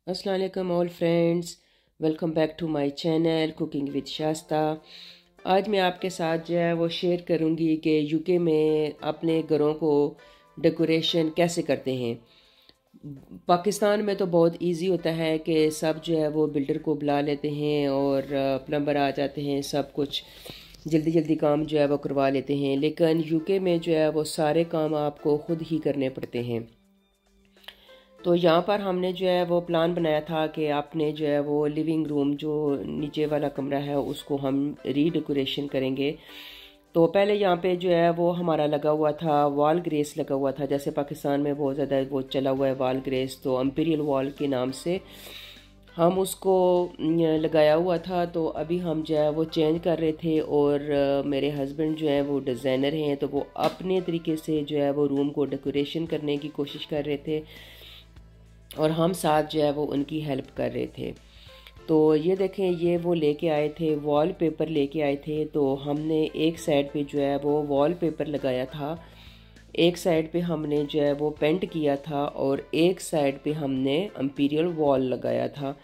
अस्सलाम वालेकुम all friends, welcome back to my channel cooking with Shasta. आज मैं आपके साथ जो है वो शेयर करूंगी कि यूके में अपने घरों को डेकोरेशन कैसे करते हैं। पाकिस्तान में तो बहुत इजी होता है कि सब जो है वो बिल्डर को बुला लेते हैं और प्लम्बर आ जाते हैं, सब कुछ जल्दी जल्दी काम जो है वो करवा लेते हैं। लेकिन यूके में जो है वो सारे काम आपको ख़ुद ही करने पड़ते हैं। तो यहाँ पर हमने जो है वो प्लान बनाया था कि आपने जो है वो लिविंग रूम जो नीचे वाला कमरा है उसको हम रीडेकोरेशन करेंगे। तो पहले यहाँ पे जो है वो हमारा लगा हुआ था वॉल ग्रेस लगा हुआ था, जैसे पाकिस्तान में बहुत ज़्यादा वो चला हुआ है वॉल ग्रेस, तो एम्पीरियल वॉल के नाम से हम उसको लगाया हुआ था। तो अभी हम जो है वो चेंज कर रहे थे और मेरे हस्बैंड जो है वो डिज़ाइनर हैं, तो वो अपने तरीके से जो है वो रूम को डेकोरेशन करने की कोशिश कर रहे थे और हम साथ जो है वो उनकी हेल्प कर रहे थे। तो ये देखें, ये वो लेके आए थे, वॉल पेपर लेके आए थे। तो हमने एक साइड पे जो है वो वॉल पेपर लगाया था, एक साइड पे हमने जो है वो पेंट किया था और एक साइड पे हमने एम्पीरियल वॉल लगाया था।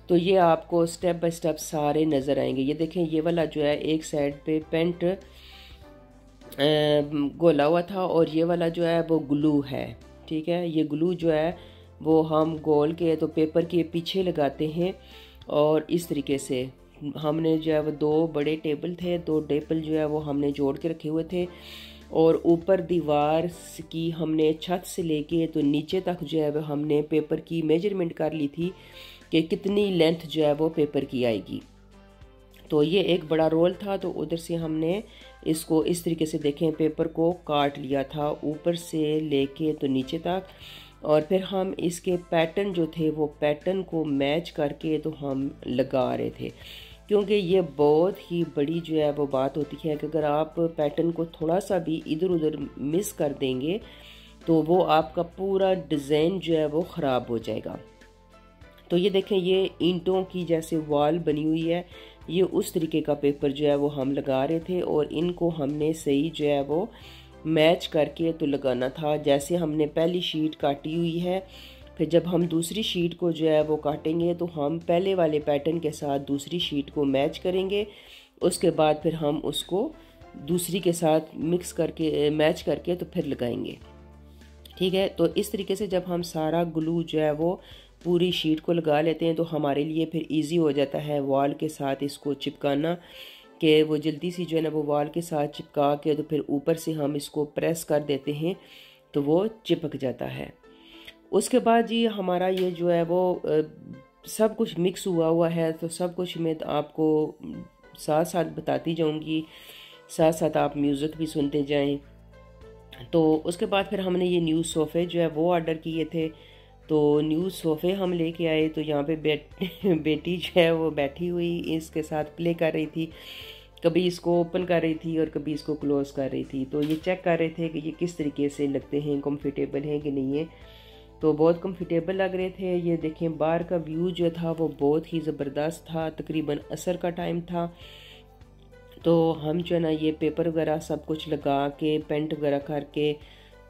तो ये आपको स्टेप बाय स्टेप सारे नज़र आएंगे। ये देखें, ये वाला जो है एक साइड पे पेंट गोला हुआ था और ये वाला जो है वो ग्लू है। ठीक है, ये ग्लू जो है वो हम गोल के तो पेपर के पीछे लगाते हैं और इस तरीके से हमने जो है वो दो बड़े टेबल थे, दो टेबल जो है वो हमने जोड़ के रखे हुए थे और ऊपर दीवार की हमने छत से लेके तो नीचे तक जो है वो हमने पेपर की मेजरमेंट कर ली थी कि कितनी लेंथ जो है वो पेपर की आएगी। तो ये एक बड़ा रोल था, तो उधर से हमने इसको इस तरीके से देखें पेपर को काट लिया था ऊपर से लेके तो नीचे तक, और फिर हम इसके पैटर्न जो थे वो पैटर्न को मैच करके तो हम लगा रहे थे। क्योंकि ये बहुत ही बड़ी जो है वो बात होती है कि अगर आप पैटर्न को थोड़ा सा भी इधर उधर मिस कर देंगे तो वो आपका पूरा डिज़ाइन जो है वो ख़राब हो जाएगा। तो ये देखें, ये ईंटों की जैसे वॉल बनी हुई है, ये उस तरीके का पेपर जो है वो हम लगा रहे थे और इनको हमने सही जो है वो मैच करके तो लगाना था। जैसे हमने पहली शीट काटी हुई है, फिर जब हम दूसरी शीट को जो है वो काटेंगे तो हम पहले वाले पैटर्न के साथ दूसरी शीट को मैच करेंगे, उसके बाद फिर हम उसको दूसरी के साथ मिक्स करके मैच करके तो फिर लगाएंगे। ठीक है, तो इस तरीके से जब हम सारा ग्लू जो है वो पूरी शीट को लगा लेते हैं तो हमारे लिए फिर इजी हो जाता है वॉल के साथ इसको चिपकाना, कि वो जल्दी सी जो है ना वो वॉल के साथ चिपका के तो फिर ऊपर से हम इसको प्रेस कर देते हैं तो वो चिपक जाता है। उसके बाद जी हमारा ये जो है वो सब कुछ मिक्स हुआ हुआ है, तो सब कुछ मैं आपको साथ साथ बताती जाऊंगी, साथ साथ आप म्यूज़िक भी सुनते जाएं। तो उसके बाद फिर हमने ये न्यू सोफ़े जो है वो ऑर्डर किए थे। तो न्यू सोफ़े हम लेके आए, तो यहाँ पे बेटी जो है वो बैठी हुई इसके साथ प्ले कर रही थी, कभी इसको ओपन कर रही थी और कभी इसको क्लोज़ कर रही थी। तो ये चेक कर रहे थे कि ये किस तरीके से लगते हैं, कंफर्टेबल हैं कि नहीं है। तो बहुत कंफर्टेबल लग रहे थे। ये देखें, बाहर का व्यू जो था वो बहुत ही ज़बरदस्त था, तकरीबन असर का टाइम था। तो हम जो है ना ये पेपर वगैरह सब कुछ लगा के पेंट वगैरह करके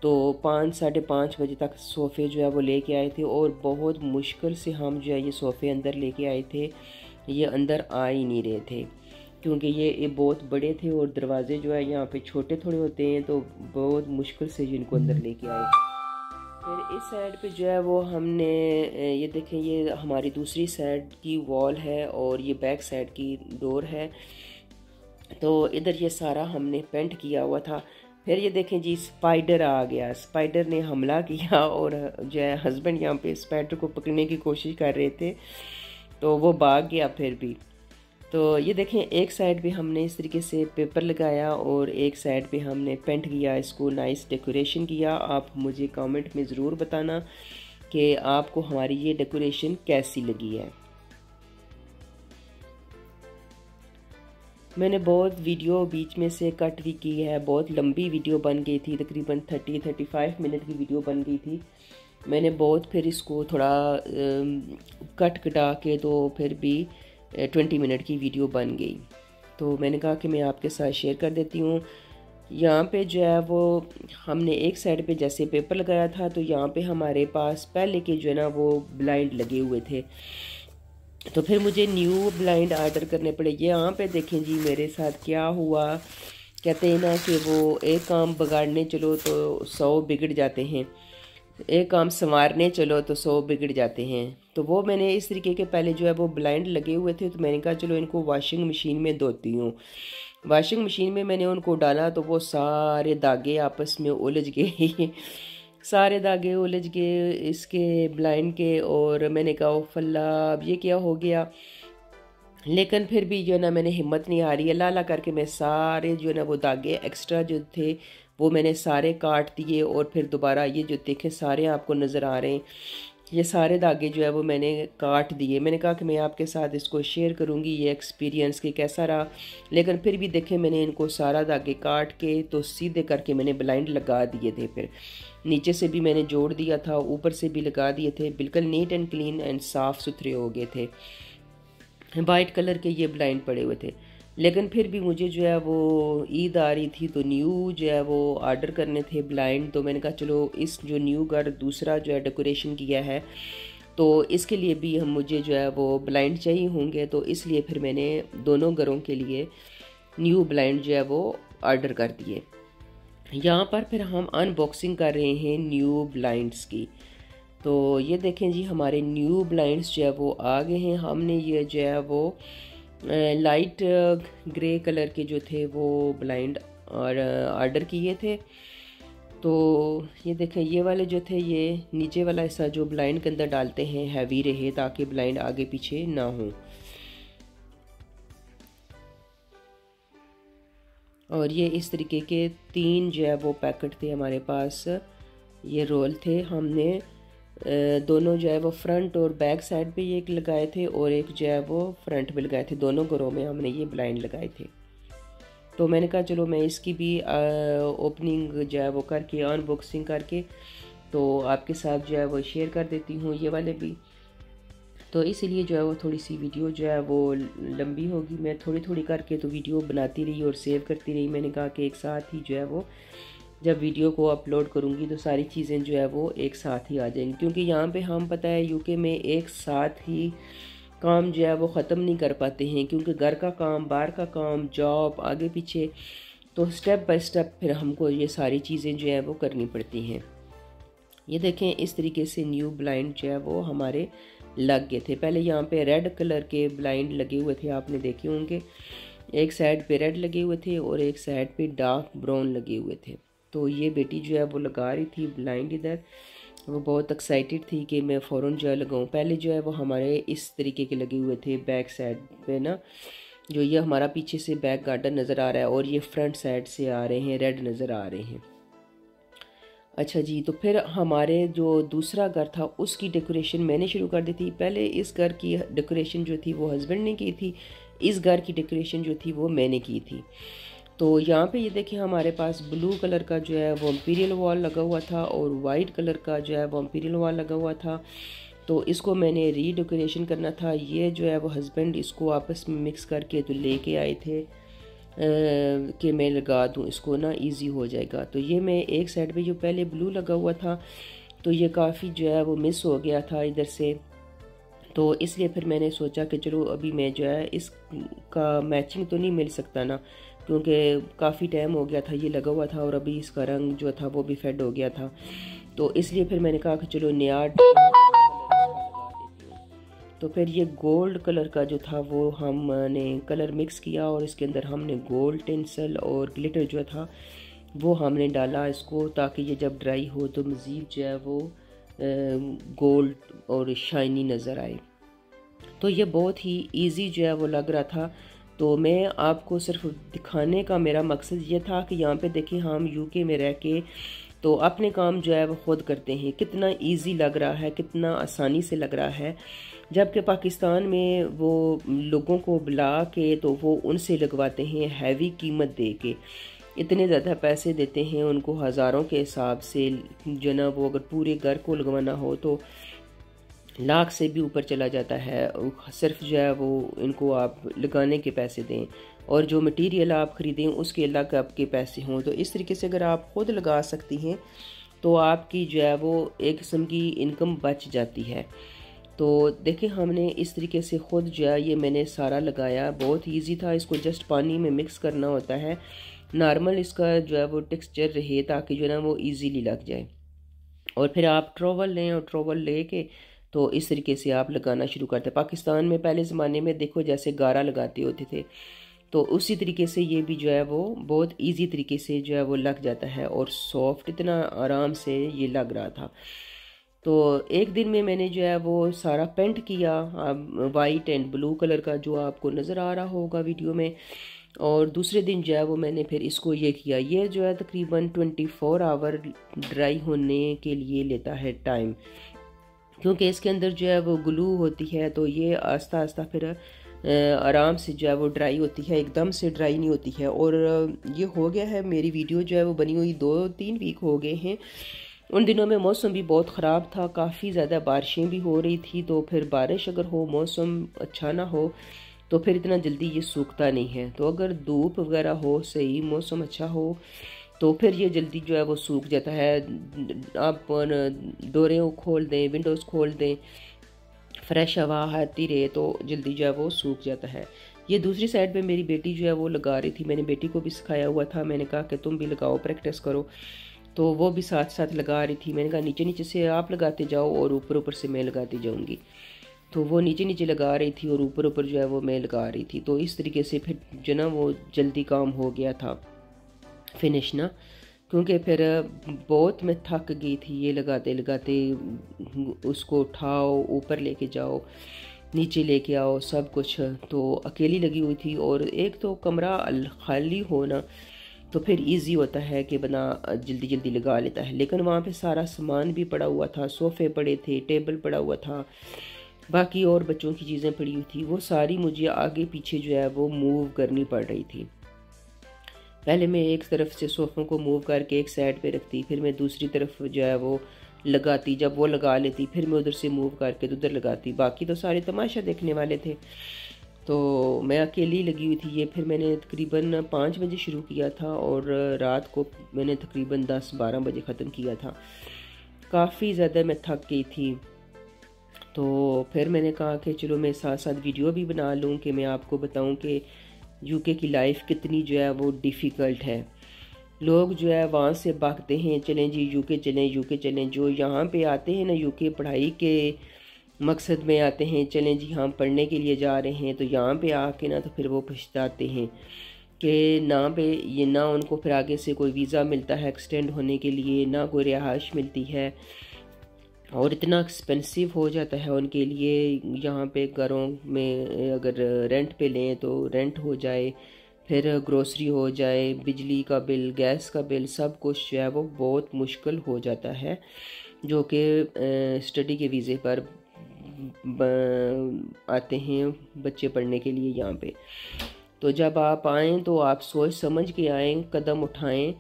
तो 5-5:30 बजे तक सोफ़े जो है वो लेके आए थे और बहुत मुश्किल से हम जो है ये सोफ़े अंदर लेके आए थे। ये अंदर आ ही नहीं रहे थे क्योंकि ये बहुत बड़े थे और दरवाजे जो है यहाँ पे छोटे थोड़े होते हैं, तो बहुत मुश्किल से जिनको अंदर लेके आए। फिर इस साइड पे जो है वो हमने ये देखें, ये हमारी दूसरी साइड की वॉल है और ये बैक साइड की डोर है। तो इधर ये सारा हमने पेंट किया हुआ था। फिर ये देखें जी, स्पाइडर आ गया, स्पाइडर ने हमला किया और जो है हस्बैंड यहाँ पे स्पाइडर को पकड़ने की कोशिश कर रहे थे, तो वो भाग गया फिर भी। तो ये देखें, एक साइड पे हमने इस तरीके से पेपर लगाया और एक साइड पे हमने पेंट किया, इसको नाइस डेकोरेशन किया। आप मुझे कमेंट में ज़रूर बताना कि आपको हमारी ये डेकोरेशन कैसी लगी है। मैंने बहुत वीडियो बीच में से कट भी की है, बहुत लंबी वीडियो बन गई थी, तकरीबन 30-35 मिनट की वीडियो बन गई थी। मैंने बहुत फिर इसको थोड़ा कट कटा के तो फिर भी 20 मिनट की वीडियो बन गई। तो मैंने कहा कि मैं आपके साथ शेयर कर देती हूँ। यहाँ पे जो है वो हमने एक साइड पे जैसे पेपर लगाया था, तो यहाँ पे हमारे पास पहले के जो है ना वो ब्लाइंड लगे हुए थे, तो फिर मुझे न्यू ब्लाइंड ऑर्डर करने पड़े। ये यहाँ पे देखें जी मेरे साथ क्या हुआ। कहते हैं ना कि वो एक काम बिगाड़ने चलो तो 100 बिगड़ जाते हैं, एक काम संवारने चलो तो 100 बिगड़ जाते हैं। तो वो मैंने इस तरीके के पहले जो है वो ब्लाइंड लगे हुए थे, तो मैंने कहा चलो इनको वॉशिंग मशीन में धोती हूँ। वॉशिंग मशीन में मैंने उनको डाला तो वो सारे धागे आपस में उलझ गए सारे धागे उलझ गए इसके ब्लाइंड के। और मैंने कहा ओ फल्ला, अब ये क्या हो गया। लेकिन फिर भी जो है ना मैंने हिम्मत नहीं हारी, अल्लाह अल्लाह करके मैं सारे जो है ना वो धागे एक्स्ट्रा जो थे वो मैंने सारे काट दिए। और फिर दोबारा ये जो देखें सारे आपको नज़र आ रहे हैं, ये सारे धागे जो है वो मैंने काट दिए। मैंने कहा कि मैं आपके साथ इसको शेयर करूंगी ये एक्सपीरियंस कि कैसा रहा। लेकिन फिर भी देखें मैंने इनको सारा धागे काट के तो सीधे करके मैंने ब्लाइंड लगा दिए थे। फिर नीचे से भी मैंने जोड़ दिया था, ऊपर से भी लगा दिए थे, बिल्कुल नीट एंड क्लीन एंड साफ़ सुथरे हो गए थे। वाइट कलर के ये ब्लाइंड पड़े हुए थे। लेकिन फिर भी मुझे जो है वो ईद आ रही थी तो न्यू जो है वो ऑर्डर करने थे ब्लाइंड। तो मैंने कहा चलो इस जो न्यू घर दूसरा जो है डेकोरेशन किया है तो इसके लिए भी हम मुझे जो है वो ब्लाइंड चाहिए होंगे, तो इसलिए फिर मैंने दोनों घरों के लिए न्यू ब्लाइंड जो है वो ऑर्डर कर दिए। यहाँ पर फिर हम अनबॉक्सिंग कर रहे हैं न्यू ब्लाइंड्स की। तो ये देखें जी हमारे न्यू ब्लाइंड्स जो है वो आ गए हैं। हमने ये जो है वो लाइट ग्रे कलर के जो थे वो ब्लाइंड और ऑर्डर किए थे। तो ये देखें ये वाले जो थे ये नीचे वाला हिस्सा जो ब्लाइंड के अंदर डालते हैं हैवी रहे ताकि ब्लाइंड आगे पीछे ना हो। और ये इस तरीके के 3 जो है वो पैकेट थे हमारे पास, ये रोल थे। हमने दोनों जो है वो फ्रंट और बैक साइड पे ये लगाए थे और एक जो है वो फ्रंट पे लगाए थे। दोनों घरों में हमने ये ब्लाइंड लगाए थे। तो मैंने कहा चलो मैं इसकी भी ओपनिंग जो है वो करके अनबॉक्सिंग करके तो आपके साथ जो है वो शेयर कर देती हूँ ये वाले भी। तो इसीलिए जो है वो थोड़ी सी वीडियो जो है वो लंबी होगी। मैं थोड़ी थोड़ी करके तो वीडियो बनाती रही और सेव करती रही। मैंने कहा कि एक साथ ही जो है वो जब वीडियो को अपलोड करूँगी तो सारी चीज़ें जो है वो एक साथ ही आ जाएंगी, क्योंकि यहाँ पे हम पता है यूके में एक साथ ही काम जो है वो ख़त्म नहीं कर पाते हैं, क्योंकि घर का काम, बाहर का काम, जॉब, आगे पीछे, तो स्टेप बाय स्टेप फिर हमको ये सारी चीज़ें जो है वो करनी पड़ती हैं। ये देखें इस तरीके से न्यू ब्लाइंड जो है वो हमारे लग गए थे। पहले यहाँ पे रेड कलर के ब्लाइंड लगे हुए थे, आपने देखे होंगे। एक साइड पे रेड लगे हुए थे और एक साइड पे डार्क ब्राउन लगे हुए थे। तो ये बेटी जो है वो लगा रही थी ब्लाइंड इधर, वो बहुत एक्साइटेड थी कि मैं फ़ौरन जो है लगाऊँ। पहले जो है वो हमारे इस तरीके के लगे हुए थे बैक साइड पे ना, जो ये हमारा पीछे से बैक गार्डन नज़र आ रहा है और ये फ्रंट साइड से आ रहे हैं, रेड नज़र आ रहे हैं। अच्छा जी, तो फिर हमारे जो दूसरा घर था उसकी डेकोरेशन मैंने शुरू कर दी थी। पहले इस घर की डेकोरेशन जो थी वो हस्बैंड ने की थी, इस घर की डेकोरेशन जो थी वो मैंने की थी। तो यहाँ पे ये देखिए हमारे पास ब्लू कलर का जो है वो इम्पीरियल वॉल लगा हुआ था और वाइट कलर का जो है वो इम्पीरियल वॉल लगा हुआ था। तो इसको मैंने रीडेकोरेशन करना था। ये जो है वो हस्बैंड इसको आपस में मिक्स करके तो लेके आए थे कि मैं लगा दूँ इसको ना, इजी हो जाएगा। तो ये मैं एक साइड पे जो पहले ब्लू लगा हुआ था तो ये काफ़ी जो है वो मिस हो गया था इधर से, तो इसलिए फिर मैंने सोचा कि चलो अभी मैं जो है इसका मैचिंग तो नहीं मिल सकता ना, क्योंकि काफ़ी टाइम हो गया था ये लगा हुआ था और अभी इसका रंग जो था वो भी फेड हो गया था। तो इसलिए फिर मैंने कहा कि चलो नया तो फिर ये गोल्ड कलर का जो था वो हमने कलर मिक्स किया और इसके अंदर हमने गोल्ड टिंसल और ग्लिटर जो था वो हमने डाला इसको, ताकि ये जब ड्राई हो तो मज़ीद जो है वो गोल्ड और शाइनी नज़र आए। तो ये बहुत ही इजी जो है वो लग रहा था। तो मैं आपको सिर्फ दिखाने का मेरा मकसद ये था कि यहाँ पे देखिए हम यूके में रह के तो अपने काम जो है वो खुद करते हैं, कितना इजी लग रहा है, कितना आसानी से लग रहा है। जबकि पाकिस्तान में वो लोगों को बुला के तो वो उनसे लगवाते हैं हैवी कीमत दे के, इतने ज़्यादा पैसे देते हैं उनको हज़ारों के हिसाब से जो ना, वो अगर पूरे घर को लगवाना हो तो लाख से भी ऊपर चला जाता है। सिर्फ जो है वो इनको आप लगाने के पैसे दें और जो मटेरियल आप ख़रीदें उसके अलग आपके पैसे हों। तो इस तरीके से अगर आप ख़ुद लगा सकती हैं तो आपकी जो है वो एक किस्म की इनकम बच जाती है। तो देखिए हमने इस तरीके से ख़ुद जो है ये मैंने सारा लगाया, बहुत ईजी था। इसको जस्ट पानी में मिक्स करना होता है, नॉर्मल इसका जो है वो टेक्सचर रहे ताकि जो है ना वो ईजीली लग जाए। और फिर आप ट्रॉवल लें और ट्रॉवल ले के तो इस तरीके से आप लगाना शुरू करते हैं। पाकिस्तान में पहले ज़माने में देखो जैसे गारा लगाते होते थे, तो उसी तरीके से ये भी जो है वो बहुत इजी तरीके से जो है वो लग जाता है और सॉफ्ट इतना आराम से ये लग रहा था। तो एक दिन में मैंने जो है वो सारा पेंट किया, वाइट एंड ब्लू कलर का जो आपको नज़र आ रहा होगा वीडियो में। और दूसरे दिन जो है वो मैंने फिर इसको ये किया। ये जो है तकरीबन 24 आवर ड्राई होने के लिए लेता है टाइम, क्योंकि इसके अंदर जो है वो ग्लू होती है। तो ये आस्ता आस्ता फिर आराम से जो है वो ड्राई होती है, एकदम से ड्राई नहीं होती है। और ये हो गया है, मेरी वीडियो जो है वो बनी हुई 2-3 वीक हो गए हैं। उन दिनों में मौसम भी बहुत ख़राब था, काफ़ी ज़्यादा बारिशें भी हो रही थी। तो फिर बारिश अगर हो, मौसम अच्छा ना हो तो फिर इतना जल्दी ये सूखता नहीं है। तो अगर धूप वगैरह हो, सही मौसम अच्छा हो, तो फिर ये जल्दी जो है वो सूख जाता है। आप डोरें खोल दें, विंडोज़ खोल दें, फ्रेश हवा आती रहे तो जल्दी जो है वो सूख जाता है। ये दूसरी साइड पे मेरी बेटी जो है वो लगा रही थी, मैंने बेटी को भी सिखाया हुआ था, मैंने कहा कि तुम भी लगाओ, प्रैक्टिस करो। तो वो भी साथ साथ लगा रही थी। मैंने कहा नीचे नीचे से आप लगाते जाओ और ऊपर ऊपर से मैं लगाती जाऊँगी। तो वो नीचे नीचे लगा रही थी और ऊपर ऊपर जो है वो मैं लगा रही थी। तो इस तरीके से फिर जो ना वो जल्दी काम हो गया था फिनिश ना, क्योंकि फिर बहुत मैं थक गई थी ये लगाते लगाते। उसको उठाओ, ऊपर लेके जाओ, नीचे लेके आओ, सब कुछ। तो अकेली लगी हुई थी और एक तो कमरा खाली हो ना, तो फिर इजी होता है कि बना जल्दी जल्दी लगा लेता है। लेकिन वहाँ पे सारा सामान भी पड़ा हुआ था, सोफ़े पड़े थे, टेबल पड़ा हुआ था, बाकी और बच्चों की चीज़ें पड़ी हुई थी। वो सारी मुझे आगे पीछे जो है वो मूव करनी पड़ रही थी। पहले मैं एक तरफ से सोफ़ों को मूव करके एक साइड पे रखती, फिर मैं दूसरी तरफ जो है वो लगाती। जब वो लगा लेती फिर मैं उधर से मूव करके उधर लगाती। बाकी तो सारे तमाशा देखने वाले थे, तो मैं अकेली लगी हुई थी। ये फिर मैंने तकरीबन 5 बजे शुरू किया था और रात को मैंने तकरीबन 10-12 बजे ख़त्म किया था। काफ़ी ज़्यादा मैं थक गई थी। तो फिर मैंने कहा कि चलो मैं साथ साथ वीडियो भी बना लूँ कि मैं आपको बताऊँ कि यूके की लाइफ कितनी जो है वो डिफ़िकल्ट है। लोग जो है वहाँ से भागते हैं, चलें जी यूके चलें, यूके चलें। जो यहाँ पे आते हैं ना, यूके पढ़ाई के मकसद में आते हैं, चलें जी हम पढ़ने के लिए जा रहे हैं, तो यहाँ पे आके ना तो फिर वो पछताते हैं कि ना पे ये ना उनको फिर आगे से कोई वीज़ा मिलता है एक्सटेंड होने के लिए, ना कोई रिहाइश मिलती है, और इतना एक्सपेंसिव हो जाता है उनके लिए। यहाँ पे घरों में अगर रेंट पे लें तो रेंट हो जाए, फिर ग्रोसरी हो जाए, बिजली का बिल, गैस का बिल, सब कुछ जो है वो बहुत मुश्किल हो जाता है जो कि स्टडी के वीज़े पर आते हैं बच्चे पढ़ने के लिए यहाँ पे। तो जब आप आएँ तो आप सोच समझ के आएँ, कदम उठाएं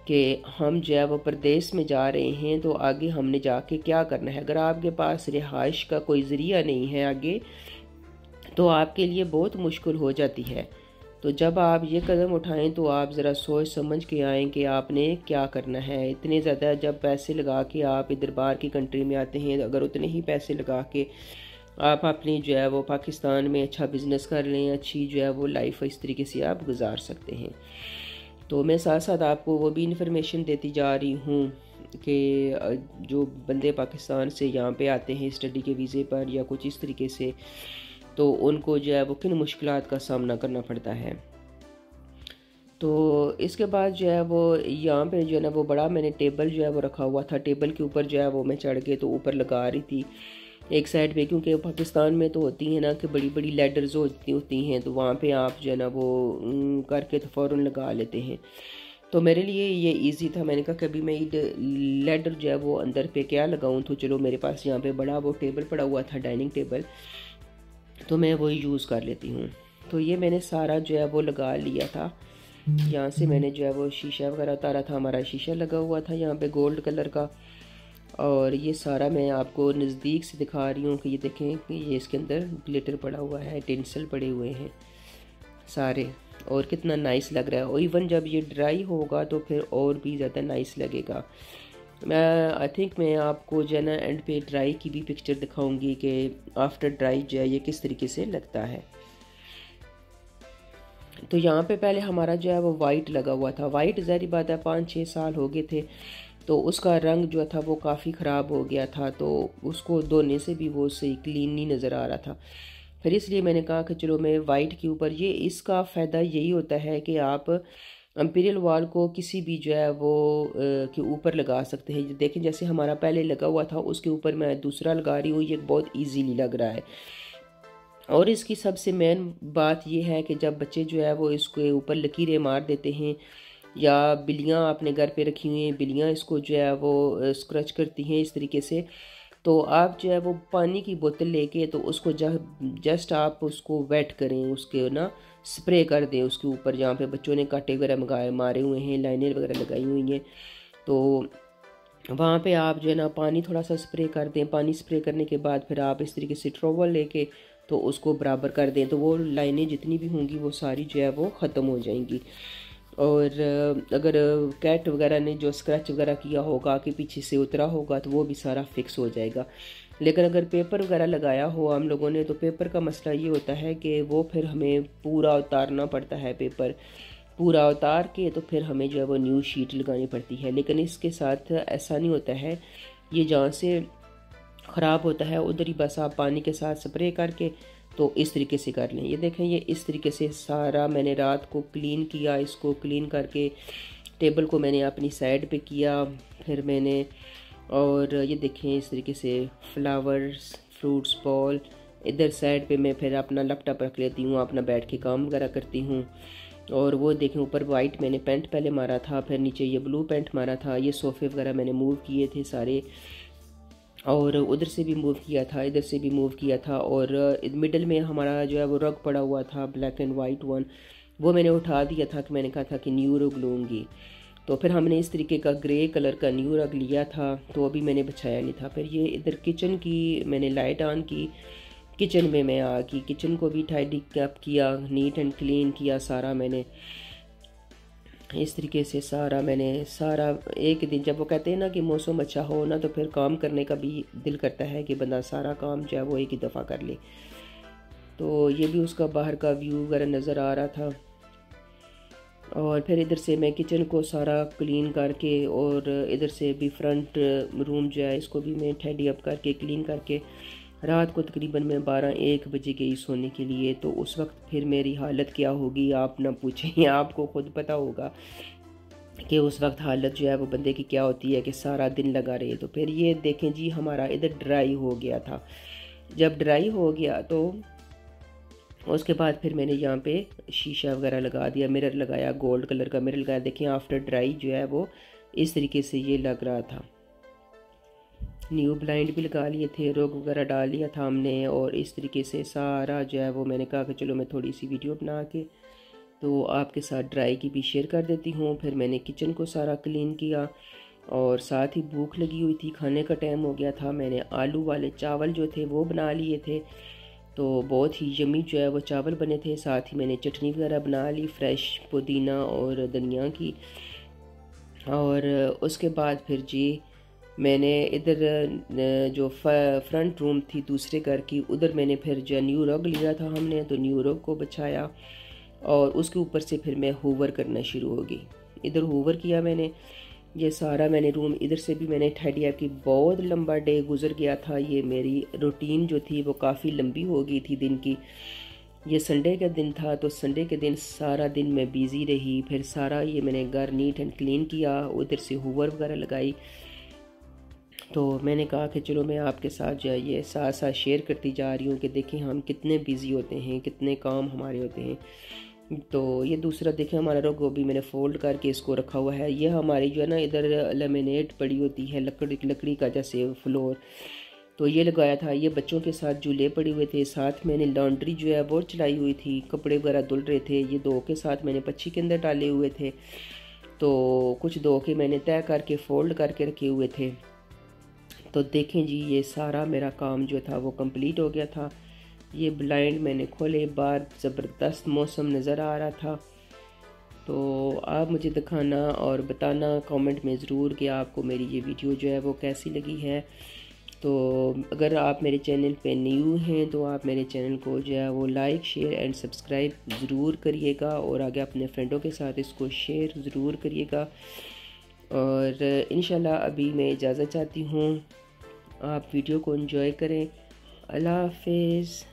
कि हम जो है वो प्रदेश में जा रहे हैं तो आगे हमने जाके क्या करना है। अगर आपके पास रिहाइश का कोई ज़रिया नहीं है आगे, तो आपके लिए बहुत मुश्किल हो जाती है। तो जब आप ये कदम उठाएं तो आप ज़रा सोच समझ के आएँ कि आपने क्या करना है। इतने ज़्यादा जब पैसे लगा के आप इधर बाहर की कंट्री में आते हैं, अगर उतने ही पैसे लगा के आप अपनी जो है वो पाकिस्तान में अच्छा बिज़नेस कर लें, अच्छी जो है वो लाइफ इस तरीके से आप गुजार सकते हैं। तो मैं साथ साथ आपको वो भी इन्फॉर्मेशन देती जा रही हूँ कि जो बंदे पाकिस्तान से यहाँ पे आते हैं स्टडी के वीज़े पर या कुछ इस तरीके से, तो उनको जो है वो किन मुश्किलात का सामना करना पड़ता है। तो इसके बाद जो है वो यहाँ पे जो है ना वो बड़ा मैंने टेबल जो है वो रखा हुआ था। टेबल के ऊपर जो है वो मैं चढ़ के तो ऊपर लगा रही थी एक साइड पे, क्योंकि पाकिस्तान में तो होती हैं ना कि बड़ी बड़ी लैडर्स होती हैं, तो वहाँ पे आप जो है ना वो करके तो फ़ौरन लगा लेते हैं। तो मेरे लिए ये इजी था। मैंने कहा कभी मैं लैडर जो है वो अंदर पे क्या लगाऊं, तो चलो मेरे पास यहाँ पे बड़ा वो टेबल पड़ा हुआ था, डाइनिंग टेबल, तो मैं वही यूज़ कर लेती हूँ। तो ये मैंने सारा जो है वो लगा लिया था। यहाँ से मैंने जो है वो शीशा वगैरह उतारा था, हमारा शीशा लगा हुआ था यहाँ पे गोल्ड कलर का। और ये सारा मैं आपको नज़दीक से दिखा रही हूँ कि ये देखें कि ये इसके अंदर ग्लिटर पड़ा हुआ है, टिंसल पड़े हुए हैं सारे, और कितना नाइस लग रहा है। और इवन जब ये ड्राई होगा तो फिर और भी ज़्यादा नाइस लगेगा। मैं आई थिंक मैं आपको जो है ना एंड पे ड्राई की भी पिक्चर दिखाऊंगी कि आफ्टर ड्राई जो है ये किस तरीके से लगता है। तो यहाँ पे पहले हमारा जो है वो वाइट लगा हुआ था। वाइट ज़ाहिर बात है 5-6 साल हो गए थे, तो उसका रंग जो था वो काफ़ी ख़राब हो गया था, तो उसको धोने से भी वो सही क्लीन नहीं नज़र आ रहा था। फिर इसलिए मैंने कहा कि चलो मैं वाइट के ऊपर, ये इसका फ़ायदा यही होता है कि आप एम्पीरियल वॉल को किसी भी जो है वो के ऊपर लगा सकते हैं। देखें जैसे हमारा पहले लगा हुआ था उसके ऊपर मैं दूसरा लगा रही हूँ, ये बहुत ईजीली लग रहा है। और इसकी सबसे मेन बात यह है कि जब बच्चे जो है वो इसके ऊपर लकीरें मार देते हैं, या बिल्लियाँ आपने घर पे रखी हुई हैं, बिल्लियाँ इसको जो है वो स्क्रच करती हैं इस तरीके से, तो आप जो है वो पानी की बोतल लेके तो उसको जस्ट आप उसको वेट करें, उसके ना स्प्रे कर दें उसके ऊपर जहाँ पे बच्चों ने कांटे वगैरह मारे हुए हैं, लाइनें वगैरह लगाई हुई हैं, तो वहाँ पे आप जो है ना पानी थोड़ा सा स्प्रे कर दें। पानी स्प्रे करने के बाद फिर आप इस तरीके से ट्रॉवल लेके तो उसको बराबर कर दें, तो वो लाइनें जितनी भी होंगी वो सारी जो है वो ख़त्म हो जाएंगी। और अगर कैट वगैरह ने जो स्क्रैच वगैरह किया होगा कि पीछे से उतरा होगा तो वो भी सारा फिक्स हो जाएगा। लेकिन अगर पेपर वगैरह लगाया हो हम लोगों ने, तो पेपर का मसला ये होता है कि वो फिर हमें पूरा उतारना पड़ता है, पेपर पूरा उतार के तो फिर हमें जो है वो न्यू शीट लगानी पड़ती है। लेकिन इसके साथ ऐसा नहीं होता है, ये जहाँ से ख़राब होता है उधर ही बस आप पानी के साथ स्प्रे करके तो इस तरीके से कर लें। ये देखें ये इस तरीके से सारा मैंने रात को क्लीन किया, इसको क्लीन करके टेबल को मैंने अपनी साइड पे किया, फिर मैंने और ये देखें इस तरीके से फ्लावर्स, फ्रूट्स बॉल इधर साइड पे मैं फिर अपना लैपटॉप रख लेती हूँ, अपना बैठ के काम वगैरह करती हूँ। और वो देखें ऊपर वाइट मैंने पेंट पहले मारा था, फिर नीचे ये ब्लू पेंट मारा था। ये सोफ़े वगैरह मैंने मूव किए थे सारे, और उधर से भी मूव किया था, इधर से भी मूव किया था। और मिडल में हमारा जो है वो रग पड़ा हुआ था ब्लैक एंड वाइट वन, वो मैंने उठा दिया था कि मैंने कहा था कि न्यू रग लूँगी। तो फिर हमने इस तरीके का ग्रे कलर का न्यू रग लिया था, तो अभी मैंने बिछाया नहीं था। फिर ये इधर किचन की मैंने लाइट ऑन की, किचन में मैं आ गई, किचन को भी टाइडी अप किया, नीट एंड क्लीन किया सारा मैंने। इस तरीके से सारा मैंने सारा एक दिन, जब वो कहते हैं ना कि मौसम अच्छा हो ना तो फिर काम करने का भी दिल करता है कि बंदा सारा काम जो है वो एक ही दफ़ा कर ले। तो ये भी उसका बाहर का व्यू वगैरह नज़र आ रहा था। और फिर इधर से मैं किचन को सारा क्लीन करके, और इधर से भी फ्रंट रूम जो है इसको भी मैं टाइडी अप करके क्लीन करके रात को तकरीबन मैं 12-1 बजे गई सोने के लिए। तो उस वक्त फिर मेरी हालत क्या होगी आप ना पूछें, आपको खुद पता होगा कि उस वक्त हालत जो है वो बंदे की क्या होती है कि सारा दिन लगा रहे। तो फिर ये देखें जी हमारा इधर ड्राई हो गया था। जब ड्राई हो गया तो उसके बाद फिर मैंने यहाँ पे शीशा वगैरह लगा दिया, मिरर लगाया, गोल्ड कलर का मिरर लगाया। देखें आफ्टर ड्राई जो है वो इस तरीके से ये लग रहा था। न्यू ब्लाइंड भी लगा लिए थे, रोग वगैरह डाल लिया था हमने। और इस तरीके से सारा जो है वो मैंने कहा कि चलो मैं थोड़ी सी वीडियो बना के तो आपके साथ ड्राई की भी शेयर कर देती हूँ। फिर मैंने किचन को सारा क्लीन किया, और साथ ही भूख लगी हुई थी, खाने का टाइम हो गया था। मैंने आलू वाले चावल जो थे वो बना लिए थे, तो बहुत ही यमी जो है वो चावल बने थे। साथ ही मैंने चटनी वगैरह बना ली फ्रेश पुदीना और धनिया की। और उसके बाद फिर जी मैंने इधर जो फ्रंट रूम थी दूसरे घर की, उधर मैंने फिर जो न्यू रग लिया था हमने, तो न्यू रग को बिछाया और उसके ऊपर से फिर मैं हूवर करना शुरू हो गई। इधर हूवर किया मैंने, ये सारा मैंने रूम इधर से भी मैंने टाइडी अप की। बहुत लंबा डे गुजर गया था, ये मेरी रूटीन जो थी वो काफ़ी लंबी हो गई थी दिन की। ये संडे का दिन था, तो संडे के दिन सारा दिन मैं बिज़ी रही। फिर सारा ये मैंने घर नीट एंड क्लीन किया, उधर से हूवर वगैरह लगाई। तो मैंने कहा कि चलो मैं आपके साथ जो है ये साथ साथ शेयर करती जा रही हूँ कि देखें हम कितने बिज़ी होते हैं, कितने काम हमारे होते हैं। तो ये दूसरा देखें हमारा रग गोभी मैंने फ़ोल्ड करके इसको रखा हुआ है। ये हमारी जो है ना इधर लेमिनेट पड़ी होती है लकड़ी का जैसे फ्लोर, तो ये लगाया था। ये बच्चों के साथ झूले पड़े हुए थे, साथ मैंने लॉन्ड्री जो है वो चलाई हुई थी, कपड़े वगैरह धुल रहे थे। ये धो के साथ मैंने पच्छी के अंदर डाले हुए थे, तो कुछ धो के मैंने तय करके फ़ोल्ड करके रखे हुए थे। तो देखें जी, ये सारा मेरा काम जो था वो कंप्लीट हो गया था। ये ब्लाइंड मैंने खोले, बाहर ज़बरदस्त मौसम नज़र आ रहा था। तो आप मुझे दिखाना और बताना कमेंट में ज़रूर कि आपको मेरी ये वीडियो जो है वो कैसी लगी है। तो अगर आप मेरे चैनल पे न्यू हैं तो आप मेरे चैनल को जो है वो लाइक, शेयर एंड सब्सक्राइब ज़रूर करिएगा, और आगे अपने फ्रेंडों के साथ इसको शेयर ज़रूर करिएगा। और इंशाल्लाह अभी मैं इजाज़त चाहती हूँ, आप वीडियो को एंजॉय करें। अल्लाह हाफिज़।